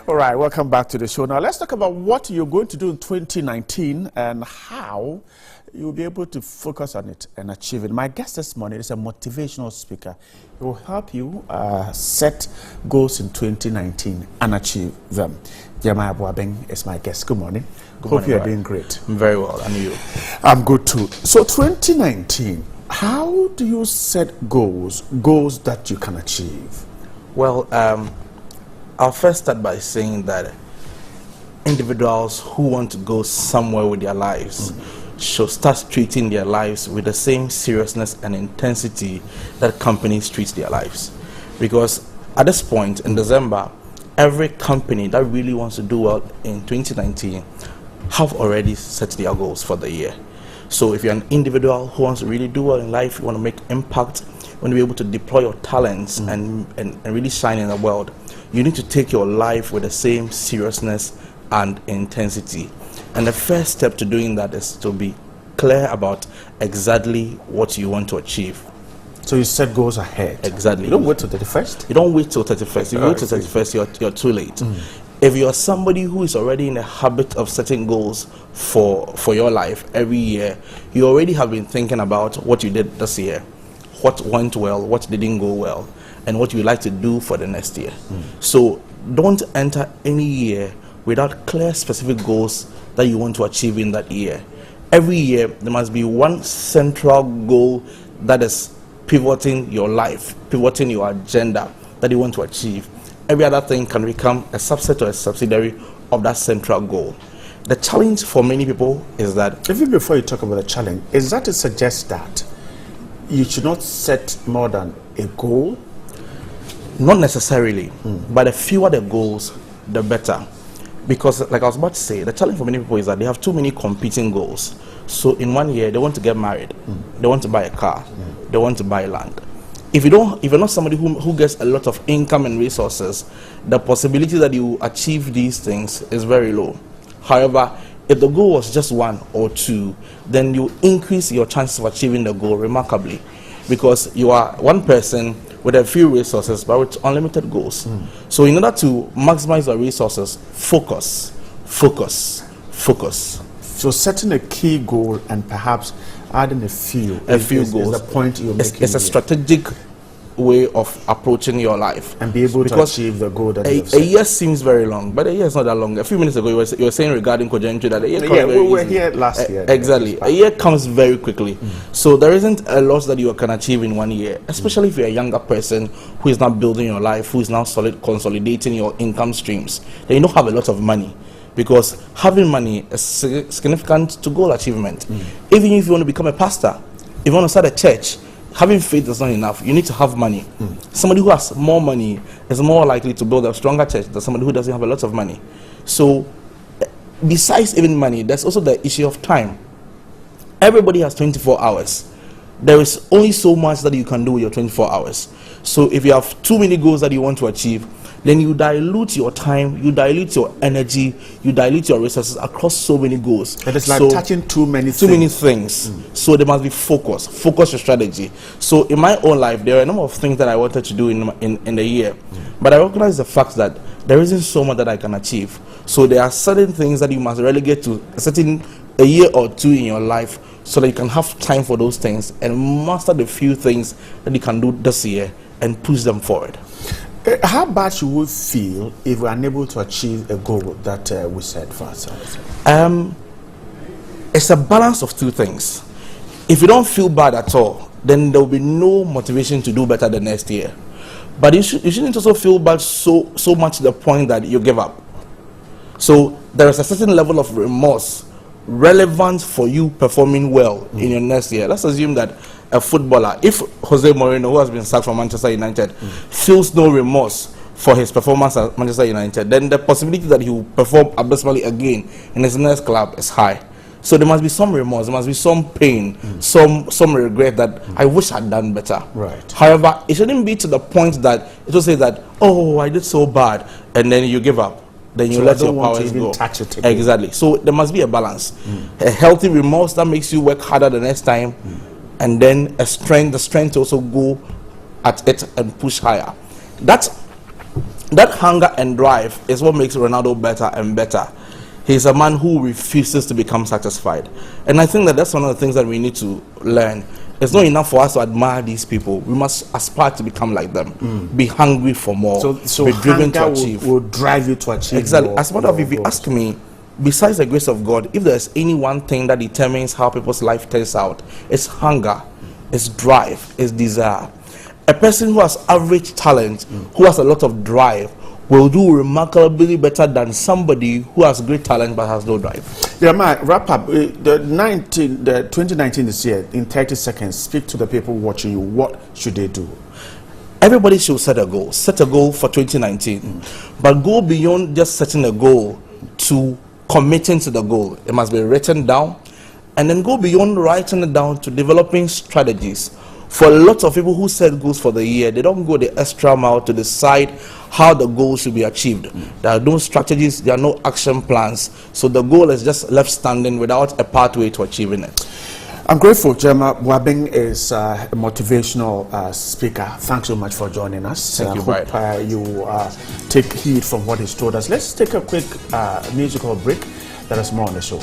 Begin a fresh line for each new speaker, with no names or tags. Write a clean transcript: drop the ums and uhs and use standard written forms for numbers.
All right, welcome back to the show. Now, let's talk about what you're going to do in 2019 and how you'll be able to focus on it and achieve it. My guest this morning is a motivational speaker. He will help you set goals in 2019 and achieve them. Jeremiah Boabeng is my guest. Good morning. Hope you are doing great.
I'm very well, and you?
I'm good too. So 2019, how do you set goals that you can achieve?
Well, I'll first start by saying that individuals who want to go somewhere with their lives should start treating their lives with the same seriousness and intensity that companies treat their lives. Because at this point in December, every company that really wants to do well in 2019 have already set their goals for the year. So if you're an individual who wants to really do well in life, you want to make impact, you want to be able to deploy your talents and really shine in the world, you need to take your life with the same seriousness and intensity. And the first step to doing that is to be clear about exactly what you want to achieve.
So you set goals ahead.
Exactly.
You don't wait till 31st?
You don't wait till 31st. If you wait till 31st, you're too late. If you're somebody who is already in the habit of setting goals for your life every year, you already have been thinking about what you did this year, what went well, what didn't go well, and what you like to do for the next year. So don't enter any year without clear, specific goals that you want to achieve in that year. Every year, there must be one central goal that is pivoting your life, pivoting your agenda that you want to achieve. Every other thing can become a subset or a subsidiary of that central goal. The challenge for many people is that...
Even before you talk about the challenge, is that to suggest that you should not set more than a goal?
Not necessarily, but the fewer the goals, the better. Because, like I was about to say, the challenge for many people is that they have too many competing goals. So in 1 year, they want to get married, they want to buy a car, they want to buy land. If you're not somebody who gets a lot of income and resources, the possibility that you achieve these things is very low. However, if the goal was just 1 or 2, then you increase your chances of achieving the goal remarkably, because you are one person with a few resources but with unlimited goals. So in order to maximize your resources, focus.
So setting a key goal and perhaps adding a few goals is the point you're making.
It's a strategic way of approaching your life
and be able to achieve the goal that you have
set. A year seems very long, but a year is not that long. A few minutes ago you were saying regarding conjuncture that a year comes very
we were
easily.
here last year.
Exactly. A year comes very quickly. So there isn't a lot that you can achieve in 1 year, especially if you're a younger person who is not building your life, who is now consolidating your income streams. Then you don't have a lot of money, because having money is significant to goal achievement. Even if you want to become a pastor, if you want to start a church, having faith is not enough. You need to have money. Somebody who has more money is more likely to build a stronger church than somebody who doesn't have a lot of money. So besides even money, there's also the issue of time. Everybody has 24 hours. There is only so much that you can do with your 24 hours. So if you have too many goals that you want to achieve, then you dilute your time, you dilute your energy, you dilute your resources across so many goals.
And it's like touching too many things.
So there must be focus your strategy. So in my own life, there are a number of things that I wanted to do in the year, but I recognize the fact that there isn't so much that I can achieve. So there are certain things that you must relegate to a year or 2 in your life, so that you can have time for those things and master the few things that you can do this year and push them forward.
How bad you would feel if we're unable to achieve a goal that we set for ourselves?
It's a balance of 2 things. If you don't feel bad at all, then there will be no motivation to do better the next year. But you shouldn't also feel bad so much to the point that you give up. So there is a certain level of remorse relevant for you performing well in your next year. Let's assume that a footballer, if Jose Mourinho, who has been sacked from Manchester United, feels no remorse for his performance at Manchester United, then the possibility that he will perform abysmally again in his next club is high. So there must be some remorse, there must be some pain, some regret that I wish I'd done better.
Right.
However, it shouldn't be to the point that it will say that, oh, I did so bad, and then you give up. Then you let your powers go.
Touch it again.
Exactly. So there must be a balance. A healthy remorse that makes you work harder the next time, and then the strength to also go at it and push higher. That that hunger and drive is what makes Ronaldo better and better. He's a man who refuses to become satisfied. And I think that that's one of the things that we need to learn. It's not enough for us to admire these people. We must aspire to become like them. Be hungry for more.
So
be driven to achieve.
Will drive you to achieve.
Exactly. As a matter of, if you ask me, besides the grace of God, if there's any one thing that determines how people's life turns out, it's hunger, it's drive, it's desire. A person who has average talent, who has a lot of drive, will do remarkably better than somebody who has great talent but has no drive.
Yeah, wrap up. The 2019 this year, in 30 seconds, speak to the people watching you. What should they do?
Everybody should set a goal. Set a goal for 2019. But go beyond just setting a goal to committing to the goal. It must be written down. And then go beyond writing it down to developing strategies. For a lot of people who set goals for the year, they don't go the extra mile to decide how the goal should be achieved. There are no strategies, there are no action plans. So the goal is just left standing without a pathway to achieving it.
I'm grateful. Gemma Wabing is a motivational speaker. Thanks so much for joining us.
Thank you,
hope you take heed from what he's told us. Let's take a quick musical break. There is more on the show.